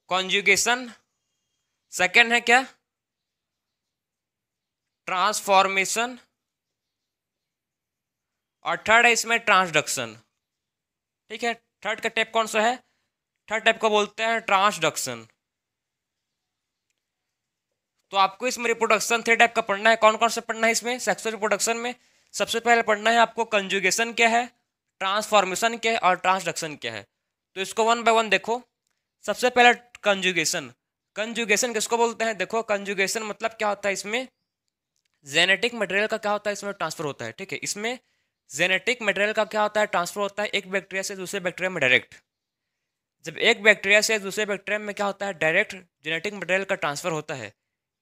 कॉन्जुगेशन। सेकेंड है क्या, ट्रांसफॉर्मेशन। और थर्ड है इसमें ट्रांसडक्शन, ठीक है। थर्ड का टाइप कौन सा है, थर्ड टाइप को बोलते हैं ट्रांसडक्शन। तो आपको इसमें रिप्रोडक्शन 3 टाइप का पढ़ना है। कौन कौन से पढ़ना है इसमें, सेक्सुअल रिप्रोडक्शन में सबसे पहले पढ़ना है आपको कंजुगेशन क्या है, ट्रांसफॉर्मेशन क्या है, और ट्रांसडक्शन क्या है। तो इसको 1 बाय 1 देखो। सबसे पहले कंजुगेशन। कंजुगेशन किसको बोलते हैं, देखो कंजुगेशन मतलब क्या होता है, इसमें जेनेटिक मटेरियल का क्या होता है, इसमें ट्रांसफर होता है, ठीक है। इसमें जेनेटिक मटेरियल का क्या होता है, ट्रांसफर होता है एक बैक्टीरिया से दूसरे बैक्टीरिया में डायरेक्ट। जब एक बैक्टीरिया से दूसरे बैक्टीरिया में क्या होता है, डायरेक्ट जेनेटिक मटेरियल का ट्रांसफर होता है,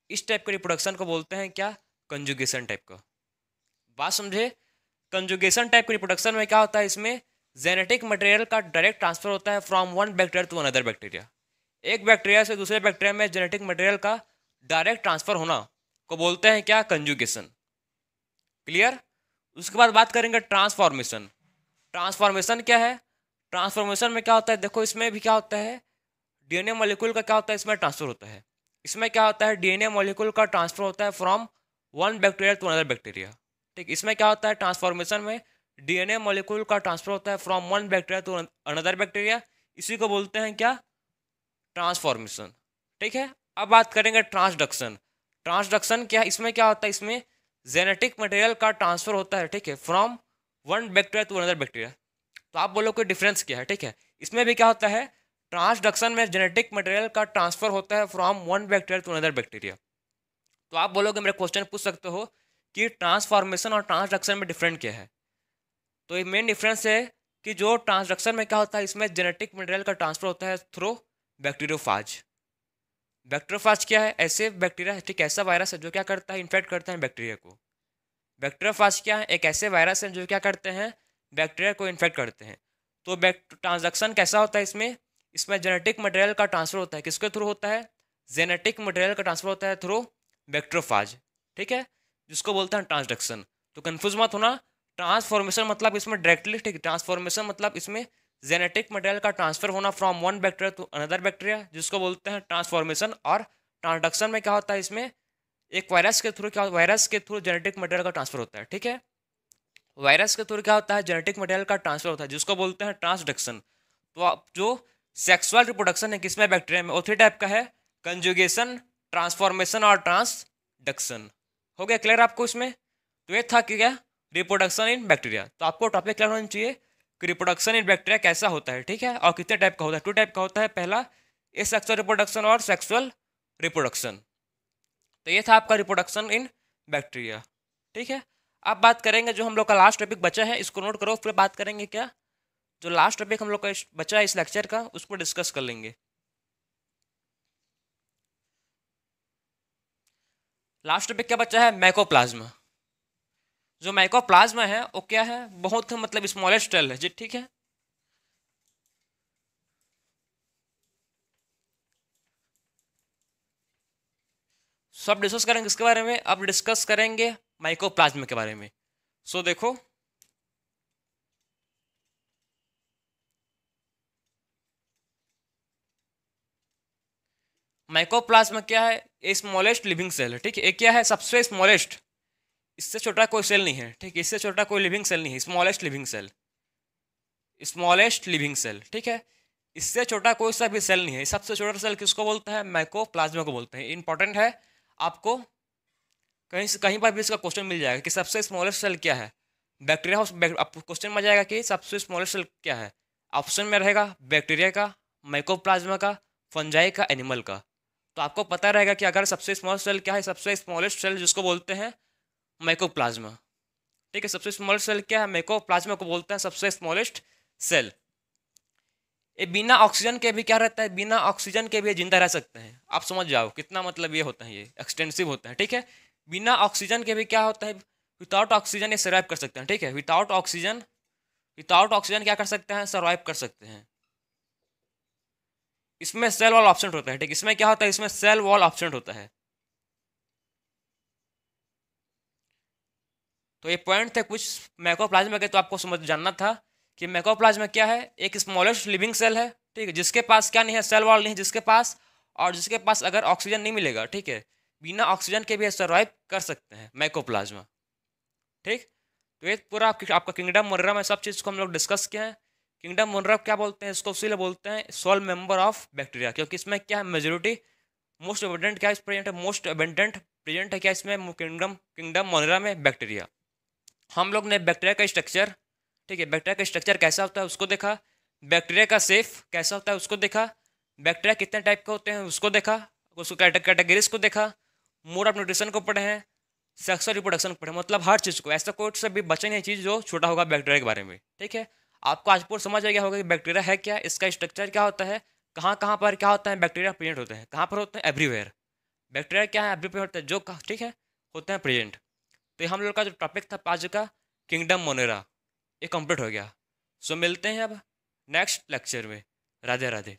इस टाइप के रिप्रोडक्शन को बोलते हैं क्या, कंजुगेशन टाइप का। बात समझे। कंजुगेशन टाइप के रिप्रोडक्शन में क्या होता है, इसमें जेनेटिक मटेरियल का डायरेक्ट ट्रांसफर होता है from one bacteria to another bacteria. एक बैक्टीरिया से दूसरे बैक्टीरिया में जेनेटिक मटेरियल का डायरेक्ट ट्रांसफर होना को बोलते हैं क्या? कंजुगेशन। क्लियर? उसके बाद बात करेंगे ट्रांसफॉर्मेशन। ट्रांसफॉर्मेशन क्या है? ट्रांसफॉर्मेशन में क्या होता है, देखो इसमें भी क्या होता है, डीएनए मॉलिक्यूल का क्या होता है, इसमें ट्रांसफर होता है। इसमें क्या होता है, डीएनए मॉलिक्यूल का ट्रांसफर होता है from one bacteria to another bacteria. ठीक, इसमें क्या होता है, ट्रांसफॉर्मेशन में डीएनए मॉलिक्यूल का ट्रांसफर होता है from one bacteria to another bacteria. इसी को बोलते हैं क्या? ट्रांसफॉर्मेशन। ठीक है, अब बात करेंगे ट्रांसडक्शन। ट्रांसडक्शन क्या है? इसमें क्या होता है, इसमें जेनेटिक मटेरियल का ट्रांसफर होता है, ठीक है, from one bacteria to another bacteria. तो आप बोलो कि डिफरेंस क्या है? ठीक है, इसमें भी क्या होता है, ट्रांसडक्शन में जेनेटिक मटेरियल का ट्रांसफर होता है from one bacteria to another bacteria. तो आप बोलोगे, मेरा क्वेश्चन पूछ सकते हो कि ट्रांसफॉर्मेशन और ट्रांसडक्शन में डिफरेंट क्या है। तो ये मेन डिफरेंस है कि जो ट्रांसडक्शन में क्या होता है, इसमें जेनेटिक मटेरियल का ट्रांसफर होता है थ्रू बैक्टीरियोफाज। बैक्टीरियोफाज क्या है? ऐसे बैक्टीरिया, ठीक, ऐसा वायरस है जो क्या करता है, इन्फेक्ट करता है बैक्टीरिया को। बैक्टीरियोफाज क्या है? एक ऐसे वायरस हैं जो क्या करते हैं, बैक्टीरिया को इन्फेक्ट करते हैं। तो ट्रांसडक्शन कैसा होता है, इसमें इसमें जेनेटिक मटेरियल का ट्रांसफर होता है, किसके थ्रू होता है, जेनेटिक मटेरियल का ट्रांसफर होता है थ्रू बैक्टीरियोफाज। ठीक है, जिसको बोलते हैं ट्रांसडक्शन। तो कंफ्यूज मत होना, ट्रांसफॉर्मेशन मतलब इसमें डायरेक्टली, ठीक, ट्रांसफॉर्मेशन मतलब इसमें जेनेटिक मटेरियल का ट्रांसफर होना from one bacteria to another bacteria, जिसको बोलते हैं ट्रांसफॉर्मेशन। और ट्रांसडक्शन में क्या होता है, इसमें एक वायरस के थ्रू, क्या वायरस के थ्रू जेनेटिक मटेरियल का ट्रांसफर होता है। ठीक है, वायरस के थ्रू क्या होता है, जेनेटिक मटेरियल का ट्रांसफर होता है, जिसको बोलते हैं ट्रांसडक्शन। तो आप जो सेक्सुअल रिप्रोडक्शन है किसमें, बैक्टीरिया में, वो थ्री टाइप का है, कंजुगेशन, ट्रांसफॉर्मेशन और ट्रांसडक्शन। हो गया क्लियर आपको इसमें? तो ये था कि क्या, रिप्रोडक्शन इन बैक्टीरिया। तो आपको टॉपिक क्लियर होना चाहिए कि रिप्रोडक्शन इन बैक्टीरिया कैसा होता है, ठीक है, और कितने टाइप का होता है। टू टाइप का होता है, पहला एसेक्सुअल रिप्रोडक्शन और सेक्सुअल रिप्रोडक्शन। तो ये था आपका रिप्रोडक्शन इन बैक्टीरिया। ठीक है, अब बात करेंगे जो हम लोग का लास्ट टॉपिक बचा है, इसको नोट करो, फिर बात करेंगे क्या, जो लास्ट टॉपिक हम लोग का बचा है इस लेक्चर का, उसको डिस्कस कर लेंगे। लास्ट टॉपिक क्या बचा है, माइकोप्लाज्मा। जो माइकोप्लाज्मा है वो क्या है, बहुत मतलब स्मॉलेस्ट सेल है जी, ठीक है। सब डिस्कस करेंगे इसके बारे में। अब डिस्कस करेंगे माइकोप्लाज्मा के बारे में। सो देखो, माइकोप्लाज्मा क्या है, ये स्मॉलेस्ट लिविंग सेल है, ठीक है। ये क्या है, सबसे स्मॉलेस्ट, इससे छोटा कोई सेल नहीं है, ठीक है, इससे छोटा कोई लिविंग सेल नहीं है, smallest living cell, smallest living cell, ठीक है। इससे छोटा कोई सा भी सेल नहीं है। सबसे छोटा सेल किसको बोलता है, माइकोप्लाज्मा को बोलते हैं। इंपॉर्टेंट है, आपको कहीं से कहीं पर भी इसका क्वेश्चन मिल जाएगा कि सबसे स्मॉलेस्ट सेल क्या है। बैक्टीरिया हो, आपको क्वेश्चन में जाएगा कि सबसे स्मॉलेस्ट सेल क्या है। ऑप्शन में रहेगा बैक्टीरिया का, माइकोप्लाज्मा का, फंजाई का, एनिमल का। तो आपको पता रहेगा कि अगर सबसे स्मॉल सेल क्या है, सबसे स्मॉलेस्ट सेल जिसको बोलते हैं माइकोप्लाज्मा। ठीक है, सबसे स्मॉलेस्ट सेल क्या है, माइकोप्लाज्मा को बोलते हैं सबसे स्मॉलेस्ट सेल। ये बिना ऑक्सीजन के भी क्या रहता है, बिना ऑक्सीजन के भी जिंदा रह सकते हैं। आप समझ जाओ कितना मतलब ये होता है, ये एक्सटेंसिव होता है, ठीक है। बिना ऑक्सीजन के भी क्या होता है, विदाउट ऑक्सीजन ये सर्वाइव कर सकते हैं, ठीक है। विदाउट ऑक्सीजन, विदाउट ऑक्सीजन क्या कर सकते हैं, सर्वाइव कर सकते हैं। इसमें सेल वॉल ऑप्शन होता है, ठीक। इसमें क्या होता है, इसमें सेल वॉल ऑप्शन होता है। तो ये पॉइंट थे कुछ माइकोप्लाज्मा के, तो आपको समझ जानना था कि माइकोप्लाज्मा क्या है, एक स्मॉलेस्ट लिविंग सेल है, ठीक है, जिसके पास क्या नहीं है, सेल वॉल नहीं है जिसके पास, और जिसके पास अगर ऑक्सीजन नहीं मिलेगा, ठीक है, बिना ऑक्सीजन के भी सर्वाइव कर सकते हैं माइकोप्लाज्मा, ठीक। तो ये पूरा आपका किंगडम मोनेरा में सब चीज़ को हम लोग डिस्कस किया है। किंगडम मोनेरा क्या बोलते हैं, इसको इसीलिए बोलते हैं सोल मेंबर ऑफ बैक्टीरिया, क्योंकि इसमें क्या है, मेजोरिटी, मोस्ट अबेंडेंट क्या प्रेजेंट है, मोस्ट अबेंडेंट प्रेजेंट है क्या इसमें, किंगडम किंगडम मोनेरा में बैक्टीरिया। हम लोग ने बैक्टीरिया का स्ट्रक्चर, ठीक है, बैक्टीरिया का स्ट्रक्चर कैसा होता है उसको देखा, बैक्टीरिया का सेफ कैसा होता है उसको देखा, बैक्टीरिया कितने टाइप के होते हैं उसको देखा, उसको कैटेगरीज को देखा, मोड ऑफ न्यूट्रिशन को पढ़े हैं, सेक्सुअल रिप्रोडक्शन पढ़े, मतलब हर चीज़ को, ऐसा कोई से भी बचे नहीं चीज़ जो छोटा होगा बैक्टीरिया के बारे में, ठीक है। आपको आज पूरा समझ आ गया होगा कि बैक्टीरिया है क्या, इसका स्ट्रक्चर क्या होता है, कहाँ कहाँ पर क्या होता है, बैक्टीरिया प्रेजेंट होते हैं, कहाँ पर होते हैं, एवरीवेयर। बैक्टीरिया क्या है, एवरीवेयर होता है, जो ठीक है, होते हैं प्रेजेंट। तो ये हम लोग का जो टॉपिक था आज का, किंगडम मोनेरा, ये कंप्लीट हो गया। सो मिलते हैं अब नेक्स्ट लेक्चर में। राधे राधे।